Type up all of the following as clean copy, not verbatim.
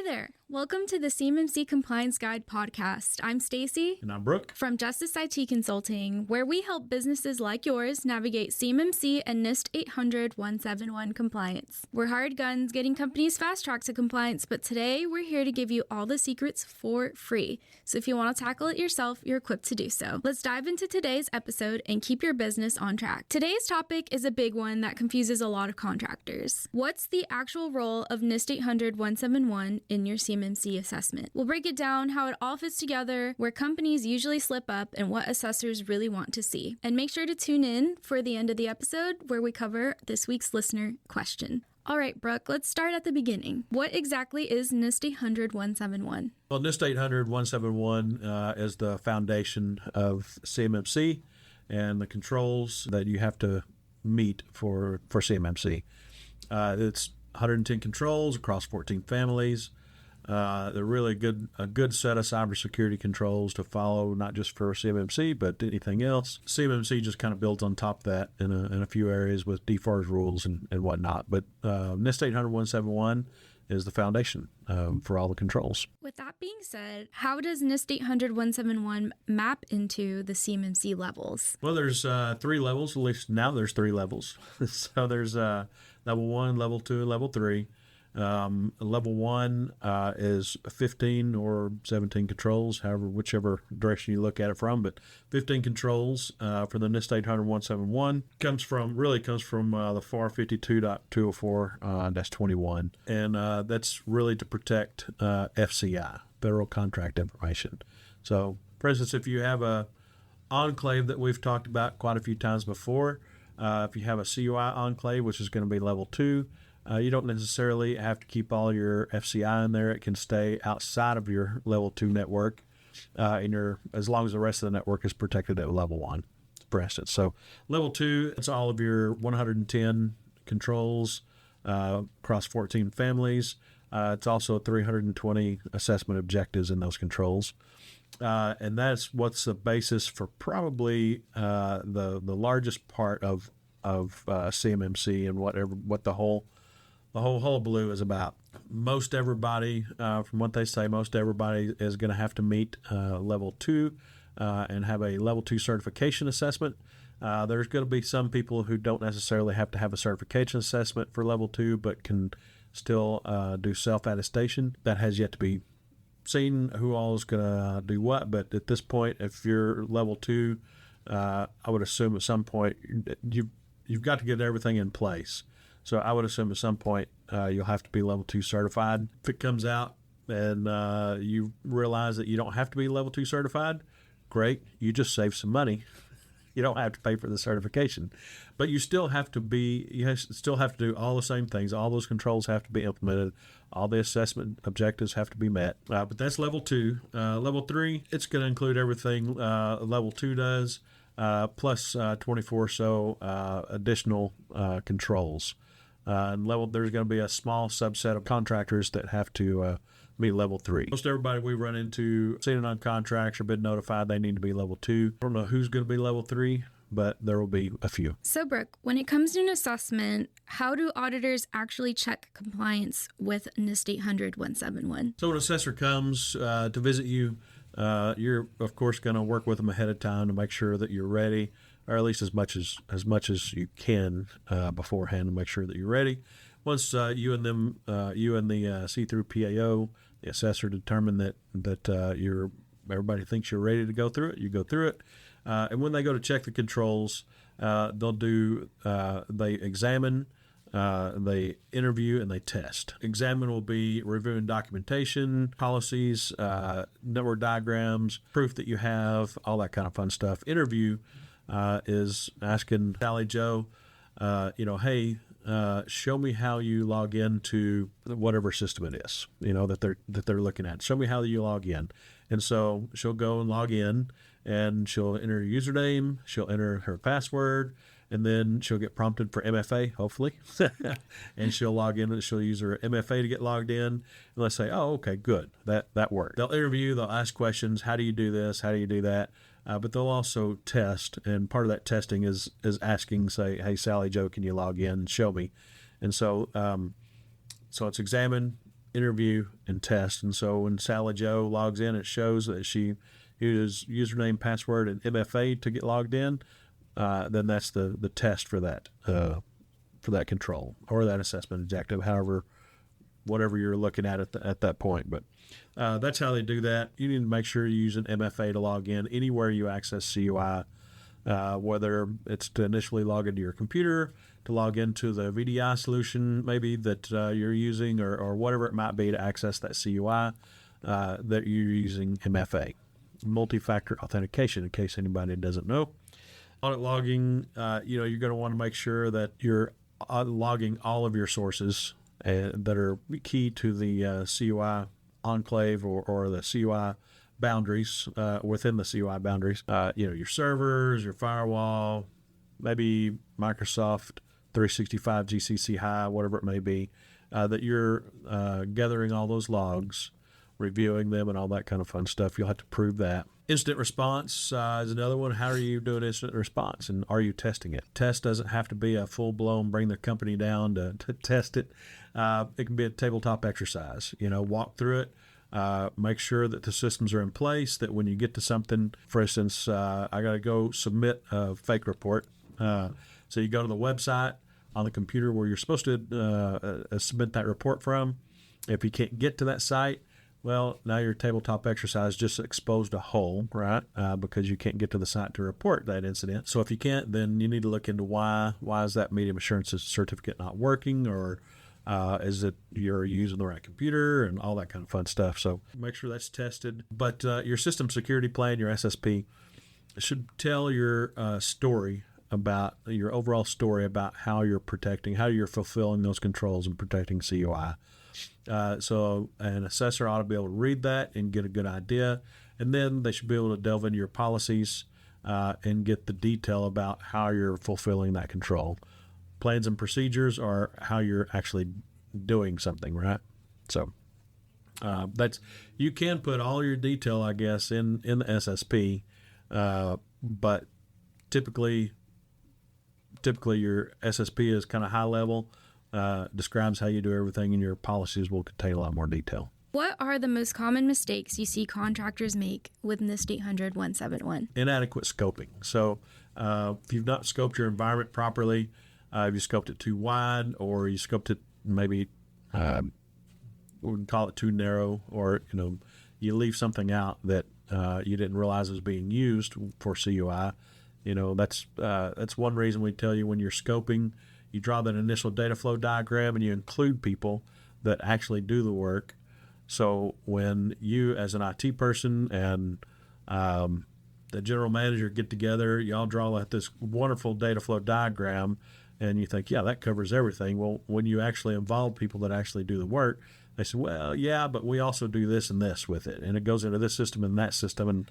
there. Welcome to the CMMC Compliance Guide podcast. I'm Stacey. And I'm Brooke. From Justice IT Consulting, where we help businesses like yours navigate CMMC and NIST 800-171 compliance. We're hired guns getting companies fast-tracked to compliance, but today we're here to give you all the secrets for free. So if you want to tackle it yourself, you're equipped to do so. Let's dive into today's episode and keep your business on track. Today's topic is a big one that confuses a lot of contractors. What's the actual role of NIST 800-171 in your CMMC assessment? We'll break it down, how it all fits together, where companies usually slip up, and what assessors really want to see. And make sure to tune in for the end of the episode where we cover this week's listener question. All right, Brooke, let's start at the beginning. What exactly is NIST 800-171? Well, NIST 800-171 is the foundation of CMMC and the controls that you have to meet for CMMC. It's 110 controls across 14 families. They're really a good set of cybersecurity controls to follow, not just for CMMC, but anything else. CMMC just kind of builds on top of that in a few areas with DFARS rules and whatnot. But NIST 800-171 is the foundation for all the controls. With that being said, how does NIST 800-171 map into the CMMC levels? Well, there's three levels. At least now there's three levels. So there's level 1, level 2, and level 3. Level 1 is 15 or 17 controls, whichever direction you look at it from, but 15 controls for the NIST 800-171 comes from the FAR 52.204-21, and that's really to protect FCI, Federal Contract Information. So, for instance, if you have a enclave that we've talked about quite a few times before, if you have a CUI enclave, which is going to be level 2, you don't necessarily have to keep all your FCI in there. It can stay outside of your level 2 network as long as the rest of the network is protected at level 1, for instance. So level 2, it's all of your 110 controls across 14 families. It's also 320 assessment objectives in those controls. And that's what's the basis for probably the largest part of CMMC and what the whole hullabaloo is about. Most everybody, from what they say, most everybody is going to have to meet level 2 and have a level 2 certification assessment. There's going to be some people who don't necessarily have to have a certification assessment for level 2, but can still do self-attestation. That has yet to be seen who all is going to do what, but at this point, if you're level 2, I would assume at some point you've got to get everything in place. So I would assume at some point you'll have to be level 2 certified. If it comes out and you realize that you don't have to be level 2 certified, great. You just save some money. You don't have to pay for the certification. But you still have to do all the same things. All those controls have to be implemented. All the assessment objectives have to be met. But that's level 2. Level 3, it's going to include everything level 2 does, plus 24 or so additional controls. There's going to be a small subset of contractors that have to be level 3. Most everybody we run into, seen it on contracts or been notified they need to be level 2. I don't know who's going to be level 3, but there will be a few. So, Brooke, when it comes to an assessment, how do auditors actually check compliance with NIST 800-171? So when an assessor comes to visit you, you're, of course, going to work with them ahead of time to make sure that you're ready, or at least as much as you can beforehand to make sure that you're ready. Once you and the see-through PAO, the assessor, determine that everybody thinks you're ready to go through it, you go through it. And when they go to check the controls, they examine, they interview, and they test. Examine will be reviewing documentation, policies, network diagrams, proof that you have, all that kind of fun stuff. Interview is asking Sally Joe, hey, show me how you log into whatever system it is, that they're looking at. Show me how you log in. And so she'll go and log in, and she'll enter her username, she'll enter her password, and then she'll get prompted for MFA, hopefully. And she'll log in and she'll use her MFA to get logged in. And let's say, oh, okay, good. That worked. They'll interview, they'll ask questions. How do you do this? How do you do that? But they'll also test. And part of that testing is asking, say, hey, Sally Joe, can you log in and show me? And so it's examine, interview and test. And so when Sally Joe logs in, it shows that she used username, password, and MFA to get logged in. Then that's the test for that control or that assessment objective, whatever you're looking at that point. But that's how they do that. You need to make sure you use an MFA to log in anywhere you access CUI, whether it's to initially log into your computer, to log into the VDI solution maybe that you're using, or whatever it might be to access that CUI that you're using MFA, multi-factor authentication, in case anybody doesn't know. Audit logging, you're going to want to make sure that you're logging all of your sources that are key to the CUI enclave or the CUI boundaries, within the CUI boundaries. Your servers, your firewall, maybe Microsoft 365 GCC High, whatever it may be, that you're gathering all those logs, reviewing them, and all that kind of fun stuff. You'll have to prove that. Incident response is another one. How are you doing incident response, and are you testing it? Test doesn't have to be a full-blown bring the company down to test it. It can be a tabletop exercise. Walk through it. Make sure that the systems are in place, that when you get to something, for instance, I got to go submit a fake report. So you go to the website on the computer where you're supposed to submit that report from. If you can't get to that site, well, now your tabletop exercise just exposed a hole, right? Because you can't get to the site to report that incident. So if you can't, then you need to look into why is that medium assurance certificate not working, or is it you're using the right computer, and all that kind of fun stuff. So make sure that's tested. But your system security plan, your SSP, should tell your your overall story about how you're protecting, how you're fulfilling those controls and protecting CUI. So an assessor ought to be able to read that and get a good idea, and then they should be able to delve into your policies and get the detail about how you're fulfilling that control. Plans and procedures are how you're actually doing something, right? So you can put all your detail, I guess, in the SSP, but typically your SSP is kind of high level, describes how you do everything, and your policies will contain a lot more detail. What are the most common mistakes you see contractors make with NIST 800-171? Inadequate scoping. So if you've not scoped your environment properly, if you scoped it too wide, or you scoped it maybe, we would call it too narrow, or you leave something out that you didn't realize was being used for CUI. That's one reason we tell you when you're scoping, you draw that initial data flow diagram and you include people that actually do the work. So when you, as an IT person and the general manager get together, y'all draw this wonderful data flow diagram, and you think, yeah, that covers everything. Well, when you actually involve people that actually do the work, they say, well, yeah, but we also do this and this with it, and it goes into this system and that system, and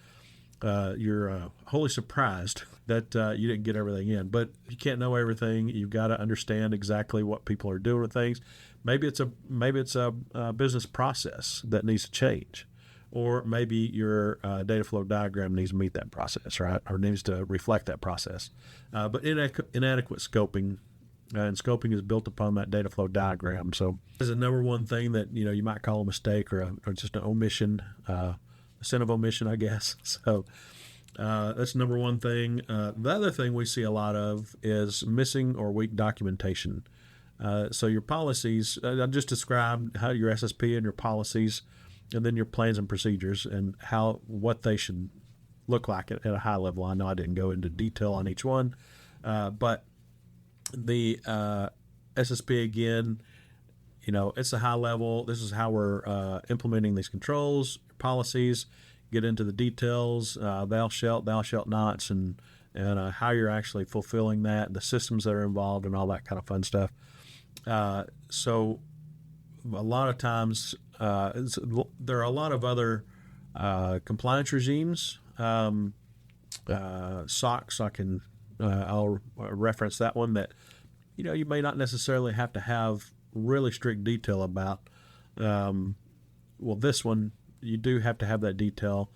you're wholly surprised that you didn't get everything in. But you can't know everything. You've got to understand exactly what people are doing with things. Maybe it's a business process that needs to change, or maybe your data flow diagram needs to meet that process, right, or needs to reflect that process. But inadequate scoping, and scoping is built upon that data flow diagram. So this is the number one thing that you might call a mistake, or just an omission, a sin of omission, I guess. So that's number one thing. The other thing we see a lot of is missing or weak documentation. So your policies, I just described how your SSP and your policies, and then your plans and procedures, and what they should look like at a high level. I know I didn't go into detail on each one, but the SSP, again, it's a high level. This is how we're implementing these controls, policies, get into the details, thou shalt nots, and how you're actually fulfilling that, the systems that are involved, and all that kind of fun stuff. So a lot of times there are a lot of other compliance regimes. SOX, I'll reference that one, that you may not necessarily have to have really strict detail about. Well, this one you do have to have that detail.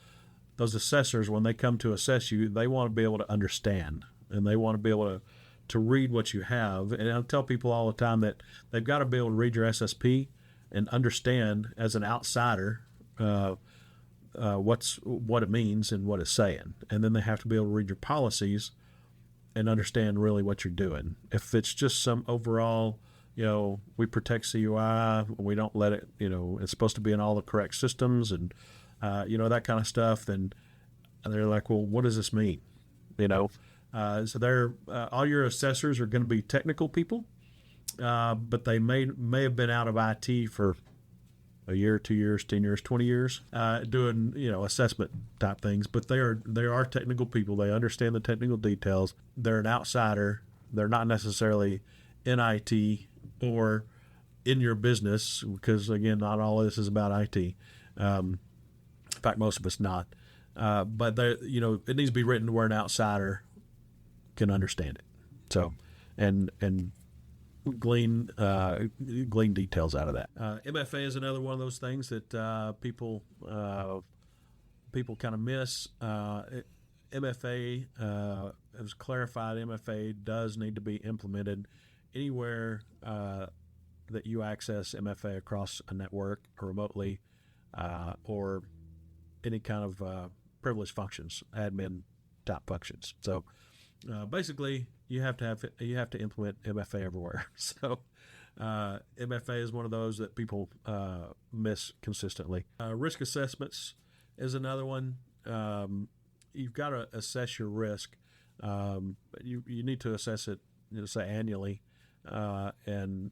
Those assessors, when they come to assess you, they want to be able to understand, and they want to be able to read what you have. And I tell people all the time that they've got to be able to read your SSP, and understand as an outsider what it means and what it's saying. And then they have to be able to read your policies and understand really what you're doing. If it's just some overall, we protect CUI, we don't let it, it's supposed to be in all the correct systems and, that kind of stuff, then they're like, well, what does this mean? So they're all your assessors are going to be technical people, but they may have been out of IT for a year, 2 years, 10 years, 20 years, doing assessment type things. But they are technical people. They understand the technical details. They're an outsider. They're not necessarily in IT or in your business, because again, not all of this is about IT. In fact, most of it's not. But it needs to be written to where an outsider can understand it. So, and glean details out of that. MFA is another one of those things that people kind of miss. MFA, it was clarified, MFA does need to be implemented anywhere that you access MFA across a network or remotely, or any kind of privileged functions, admin type functions. So basically, you have to implement MFA everywhere. So MFA is one of those that people miss consistently. Risk assessments is another one. You've got to assess your risk. You need to assess it, say annually, and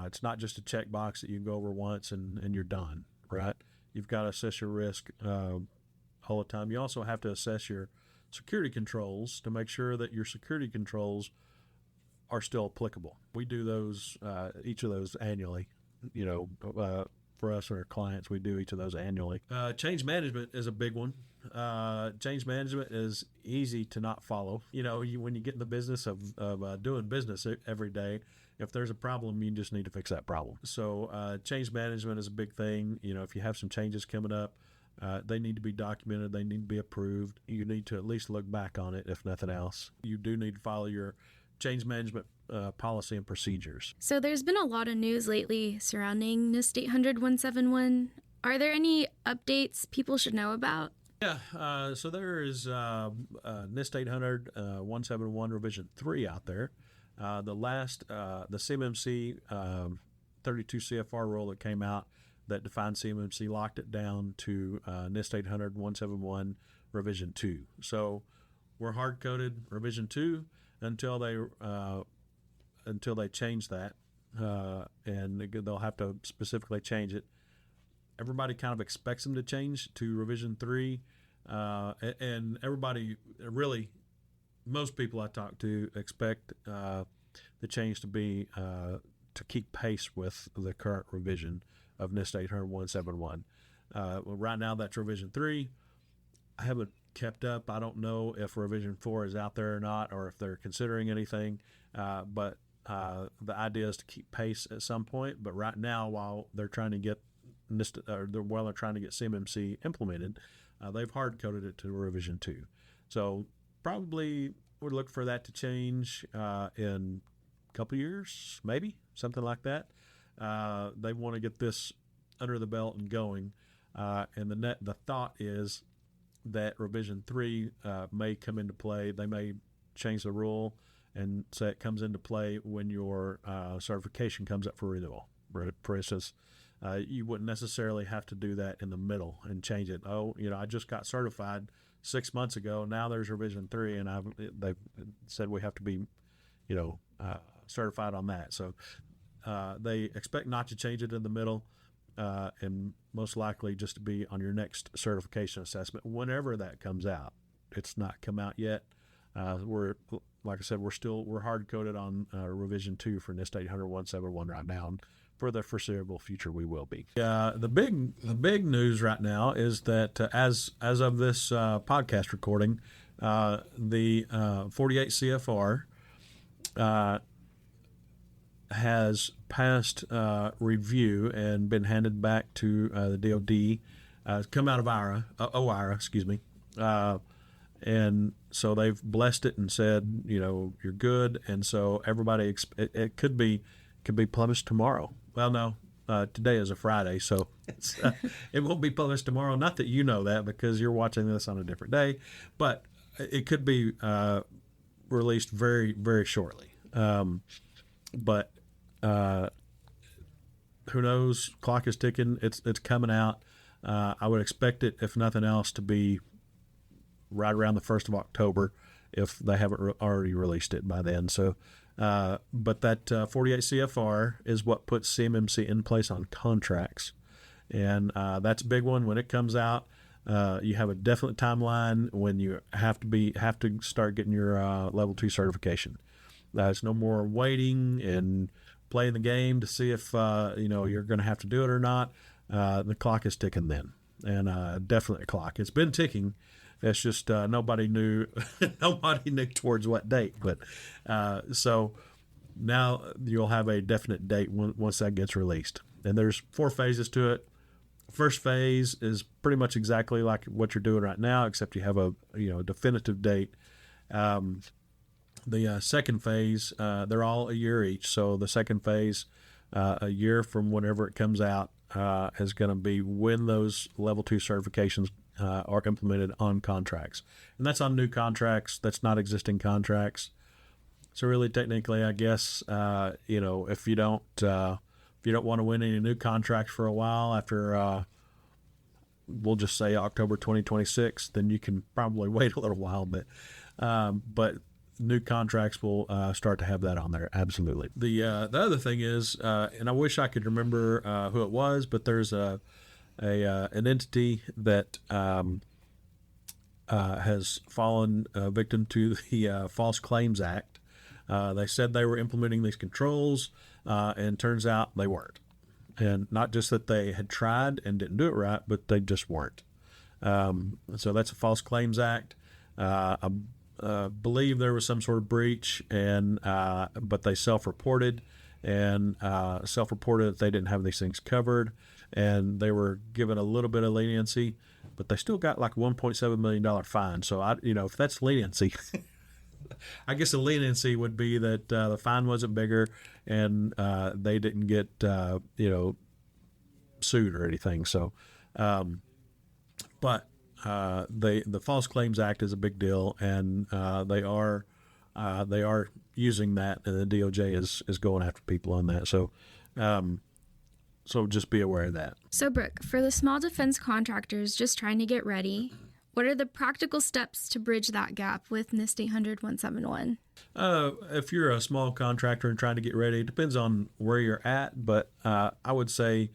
it's not just a checkbox that you can go over once and you're done, right? You've got to assess your risk all the time. You also have to assess your security controls to make sure that your security controls are still applicable. We do those, each of those annually, for us and our clients, we do each of those annually. Change management is a big one. Change management is easy to not follow. When you get in the business of doing business every day, if there's a problem, you just need to fix that problem. So change management is a big thing. If you have some changes coming up, they need to be documented. They need to be approved. You need to at least look back on it, if nothing else. You do need to follow your change management policy and procedures. So there's been a lot of news lately surrounding NIST 800-171. Are there any updates people should know about? Yeah, so there is NIST 800-171 Revision 3 out there. The CMMC 32 CFR rule that came out that defined CMMC locked it down to NIST 800-171 Revision 2. So we're hard-coded Revision 2 until they change that, and they'll have to specifically change it. Everybody kind of expects them to change to Revision 3, and everybody really, most people I talk to expect the change to be to keep pace with the current revision of NIST 800-171. Right now, that's Revision 3. I haven't kept up. I don't know if Revision 4 is out there or not, or if they're considering anything. But the idea is to keep pace at some point. But right now, while they're trying to get they're trying to get CMMC implemented, they've hard-coded it to Revision 2. So probably would look for that to change in a couple years, maybe something like that. They want to get this under the belt and going, and the thought is that Revision 3 may come into play. They may change the rule and say it comes into play when your certification comes up for renewal. For instance, you wouldn't necessarily have to do that in the middle and change it. I just got certified 6 months ago. Now there's Revision 3, and they've said we have to be, certified on that. So they expect not to change it in the middle, and most likely just to be on your next certification assessment whenever that comes out. It's not come out yet. Like I said, we're hard coded on Revision 2 for NIST 800-171 right now. And for the foreseeable future, we will be. The big news right now is that as of this podcast recording, the 48 CFR has passed review and been handed back to the DOD. Come out of OIRA, excuse me. And so they've blessed it and said, you're good. And so everybody, it could be published tomorrow. Well, no, today is a Friday, so it won't be published tomorrow. Not that you know that because you're watching this on a different day, but it could be released very, very shortly. But who knows? Clock is ticking. It's coming out. I would expect it, if nothing else, to be right around the 1st of October if they haven't already released it by then. So, but that 48 CFR is what puts CMMC in place on contracts. And that's a big one. When it comes out, you have a definite timeline when you have to start getting your level 2 certification. There's no more waiting and playing the game to see if you're going to have to do it or not. The clock is ticking then, and definitely a clock. It's been ticking. It's just nobody knew towards what date. But so now you'll have a definite date once that gets released. And there's 4 phases to it. First phase is pretty much exactly like what you're doing right now, except you have a definitive date. The second phase, they're all a year each. So the second phase, a year from whenever it comes out, is going to be when those level 2 certifications are implemented on contracts. And that's on new contracts. That's not existing contracts. So really, technically, I guess, if you don't want to win any new contracts for a while after, we'll just say October 2026, then you can probably wait a little while. But new contracts will start to have that on there. Absolutely. The other thing is, and I wish I could remember who it was, but there's an entity that has fallen victim to the False Claims Act. They said they were implementing these controls, and turns out they weren't. And not just that they had tried and didn't do it right, but they just weren't. So that's a False Claims Act. I believe there was some sort of breach, but they self-reported that they didn't have these things covered, and they were given a little bit of leniency, but they still got like $1.7 million fine. So if that's leniency, I guess the leniency would be that the fine wasn't bigger and they didn't get sued or anything. So, but the False Claims Act is a big deal, and they are using that, and the DOJ is going after people on that. So just be aware of that. So Brooke, for the small defense contractors just trying to get ready, what are the practical steps to bridge that gap with NIST 800-171? If you're a small contractor and trying to get ready, it depends on where you're at, but I would say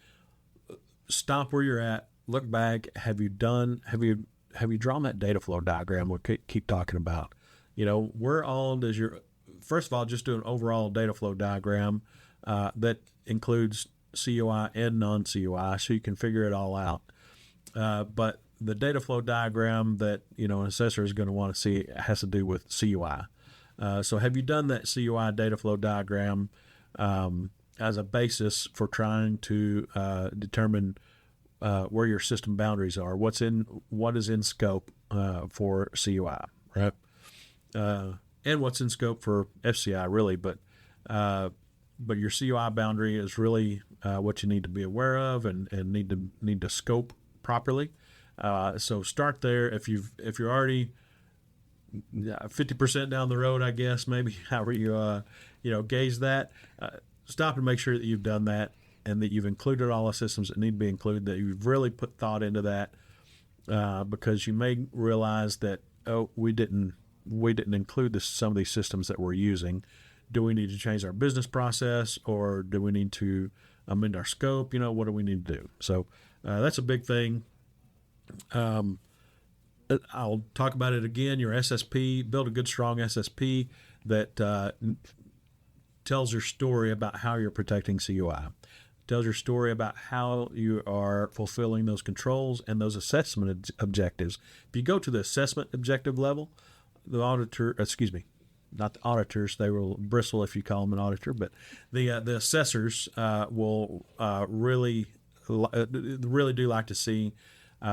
stop where you're at. Look back. Have you drawn that data flow diagram we keep talking about? Where all does first of all, just do an overall data flow diagram that includes CUI and non-CUI, so you can figure it all out. But the data flow diagram that an assessor is going to want to see has to do with CUI. So have you done that CUI data flow diagram as a basis for trying to determine where your system boundaries are, what is in scope for CUI, right? And what's in scope for FCI, really, but your CUI boundary is really what you need to be aware of and need to scope properly. So start there. If you're already 50% down the road, I guess, maybe however you gauge that, stop and make sure that you've done that, and that you've included all the systems that need to be included, that you've really put thought into that, because you may realize that, we didn't include some of these systems that we're using. Do we need to change our business process, or do we need to amend our scope? What do we need to do? So that's a big thing. I'll talk about it again. Your SSP, build a good, strong SSP that tells your story about how you're protecting CUI. Tells your story about how you are fulfilling those controls and those assessment objectives. If you go to the assessment objective level, not the auditors, they will bristle if you call them an auditor, but the assessors will really do like to see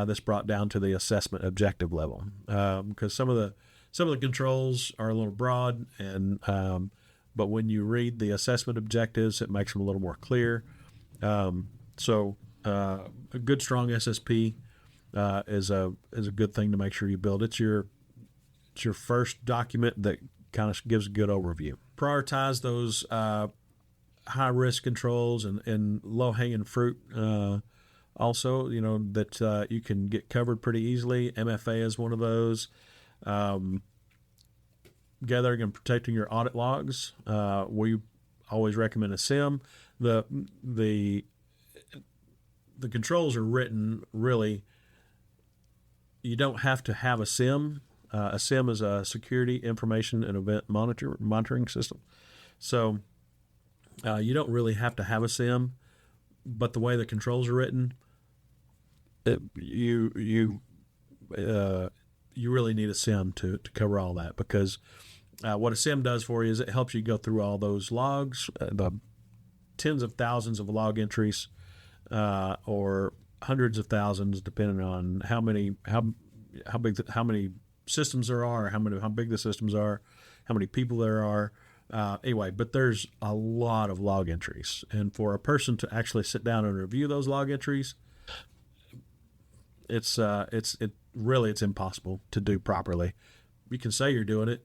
this brought down to the assessment objective level, because some of the controls are a little broad, and but when you read the assessment objectives, it makes them a little more clear. So a good strong SSP is a good thing to make sure you build. It's your first document that kind of gives a good overview. Prioritize those high risk controls and low hanging fruit. Also, that you can get covered pretty easily. MFA is one of those. Gathering and protecting your audit logs. We always recommend a SIM. The controls are written really. You don't have to have a SIM. A SIM is a security information and event monitoring system. So you don't really have to have a SIM, but the way the controls are written, you really need a SIM to cover all that, because what a SIM does for you is it helps you go through all those logs, the tens of thousands of log entries, or hundreds of thousands, depending on how many systems there are, how big the systems are, how many people there are. Anyway, but there's a lot of log entries, and for a person to actually sit down and review those log entries, it's impossible to do properly. You can say you're doing it,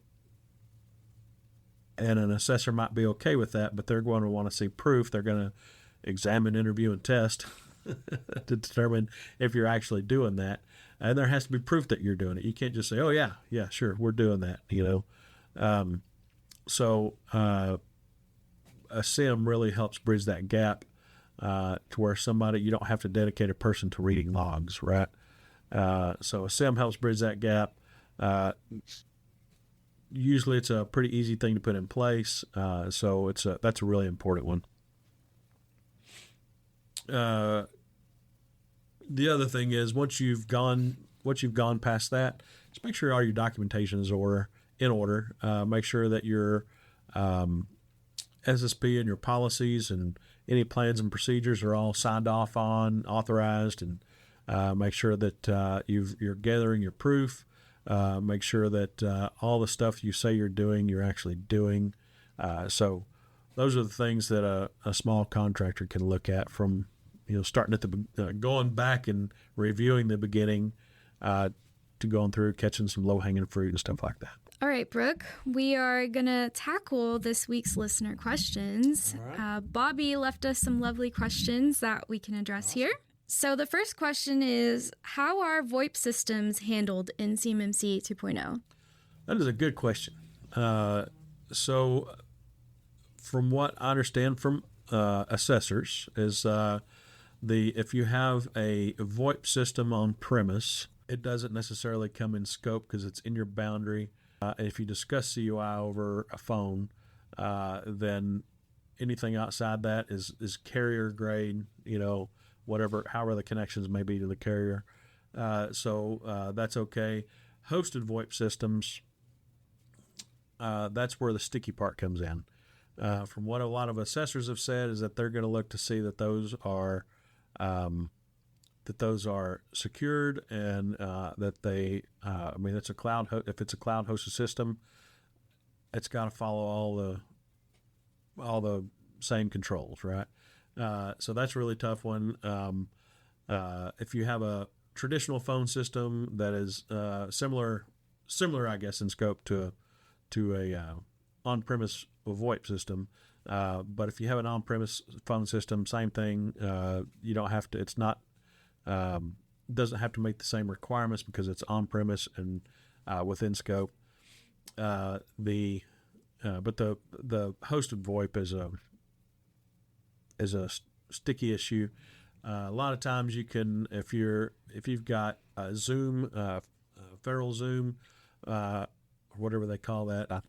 and an assessor might be okay with that, but they're going to want to see proof. They're going to examine, interview, and test to determine if you're actually doing that. And there has to be proof that you're doing it. You can't just say, "Oh yeah, sure, we're doing that." So a SIM really helps bridge that gap to where you don't have to dedicate a person to reading logs, right? So a SIM helps bridge that gap. Usually it's a pretty easy thing to put in place. So that's a really important one. The other thing is once you've gone past that, just make sure all your documentation is in order. Make sure that your SSP and your policies and any plans and procedures are all signed off on, authorized, and make sure that you're gathering your proof. Make sure that all the stuff you say you're doing, you're actually doing. So those are the things that a small contractor can look at from starting at going back and reviewing the beginning to going through, catching some low-hanging fruit and stuff like that. All right, Brooke, we are going to tackle this week's listener questions. Right. Bobby left us some lovely questions that we can address here. So the first question is, how are VoIP systems handled in CMMC 2.0? That is a good question. So from what I understand from assessors is if you have a VoIP system on premise, it doesn't necessarily come in scope because it's in your boundary. If you discuss CUI over a phone, then anything outside that is carrier grade, however the connections may be to the carrier. So that's okay. Hosted VoIP systems, that's where the sticky part comes in. From what a lot of assessors have said is that they're going to look to see that those are secured and that they, it's a cloud. If it's a cloud hosted system, it's got to follow all the same controls, right? So that's a really tough one. If you have a traditional phone system that is similar, I guess, in scope to a on-premise VoIP system, but if you have an on-premise phone system, same thing. You don't have to. It's not. Doesn't have to meet the same requirements because it's on-premise and within scope. But the hosted VoIP is a sticky issue. A lot of times you can, if you've got Zoom, Federal Zoom, whatever they call that, I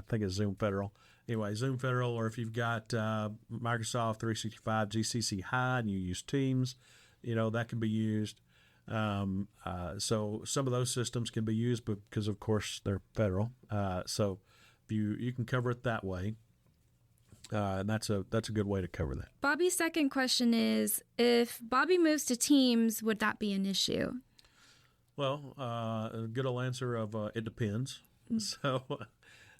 think it's Zoom Federal. Anyway, Zoom Federal, or if you've got Microsoft 365 GCC High and you use Teams, that can be used. So some of those systems can be used because, of course, they're federal. So you can cover it that way. And that's a good way to cover that. Bobby's second question is, if Bobby moves to Teams, would that be an issue? Well, a good old answer of it depends. So,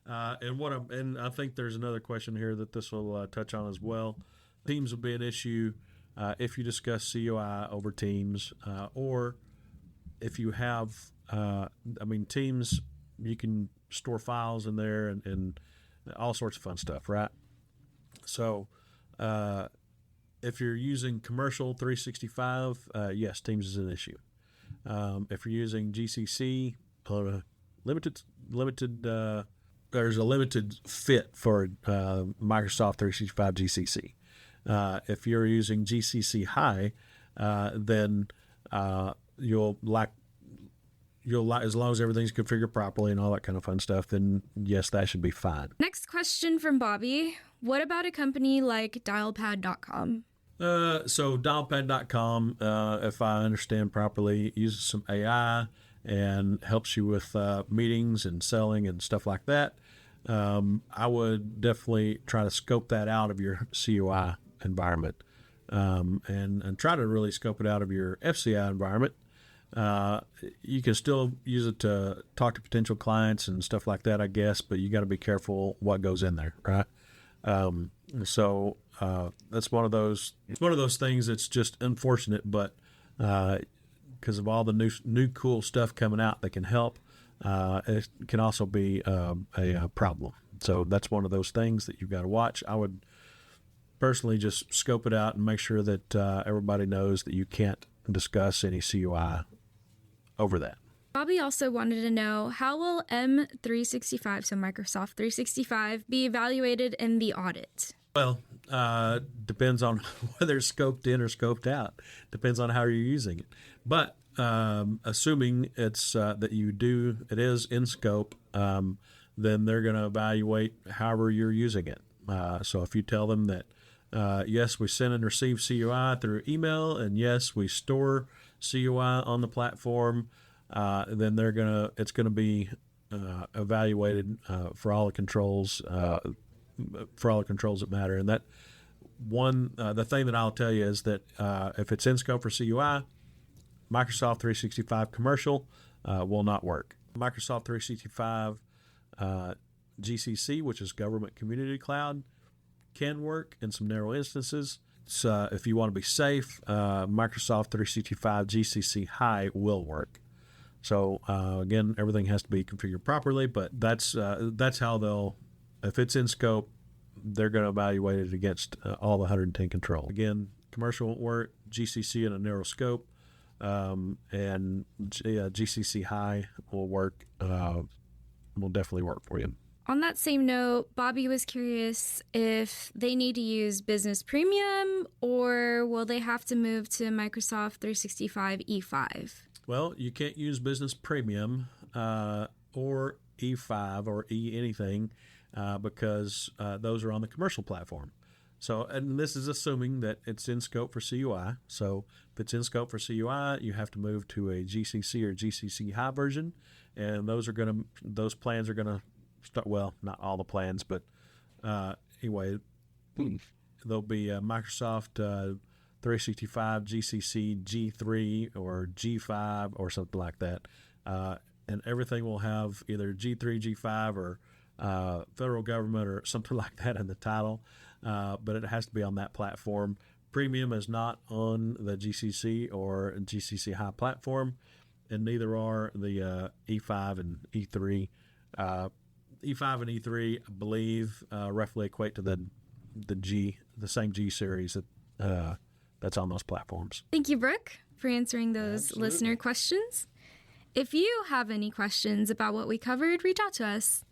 and I think there's another question here that this will touch on as well. Teams will be an issue if you discuss COI over Teams, or if you have, Teams, you can store files in there and all sorts of fun stuff, right? So if you're using commercial 365, yes, Teams is an issue. If you're using GCC, there's a limited fit for Microsoft 365 GCC. If you're using GCC High, then you'll as long as everything's configured properly and all that kind of fun stuff, then yes, that should be fine. Next question from Bobby. What about a company like dialpad.com? So dialpad.com, if I understand properly, uses some AI and helps you with meetings and selling and stuff like that. I would definitely try to scope that out of your COI environment, and try to really scope it out of your FCI environment. You can still use it to talk to potential clients and stuff like that, I guess, but you got to be careful what goes in there, right? So that's one of those. It's one of those things that's just unfortunate, but because of all the new cool stuff coming out that can help, it can also be a problem. So that's one of those things that you've got to watch. I would personally just scope it out and make sure that everybody knows that you can't discuss any COI over that. Bobby also wanted to know, how will M365, so Microsoft 365, be evaluated in the audit? Well, depends on whether it's scoped in or scoped out. Depends on how you're using it. But assuming it's that it is in scope, then they're going to evaluate however you're using it. So if you tell them that, yes, we send and receive COI through email, and yes, we store COI on the platform, then it's going to be evaluated for all the controls that matter. And that the thing that I'll tell you is that if it's in scope for COI, Microsoft 365 commercial will not work. Microsoft 365 GCC, which is Government Community Cloud, can work in some narrow instances. So if you want to be safe, Microsoft 365 GCC High will work. So again, everything has to be configured properly, but that's how if it's in scope, they're going to evaluate it against all the 110 controls. Again, commercial won't work, GCC in a narrow scope, and GCC High will work. Will definitely work for you. On that same note, Bobby was curious if they need to use Business Premium, or will they have to move to Microsoft 365 E5? Well, you can't use Business Premium or E5 or E anything because those are on the commercial platform. So, and this is assuming that it's in scope for CUI. So if it's in scope for CUI, you have to move to a GCC or GCC High version, and those plans are going to start. Well, not all the plans, but anyway, there'll be Microsoft 365 GCC G3 or G5 or something like that, and everything will have either G3, G5, or federal government or something like that in the title, but it has to be on that platform. Premium is not on the GCC or GCC High platform, and neither are the E5 and E3. E5 and E3, I believe, roughly equate to the same G series that's on those platforms. Thank you, Brooke, for answering those listener questions. If you have any questions about what we covered, reach out to us.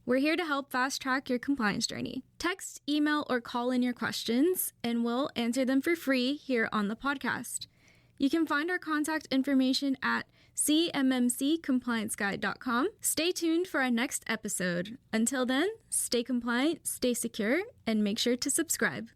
We're here to help fast track your compliance journey. Text, email, or call in your questions, and we'll answer them for free here on the podcast. You can find our contact information at CMMCComplianceguide.com. Stay tuned for our next episode. Until then, stay compliant, stay secure, and make sure to subscribe.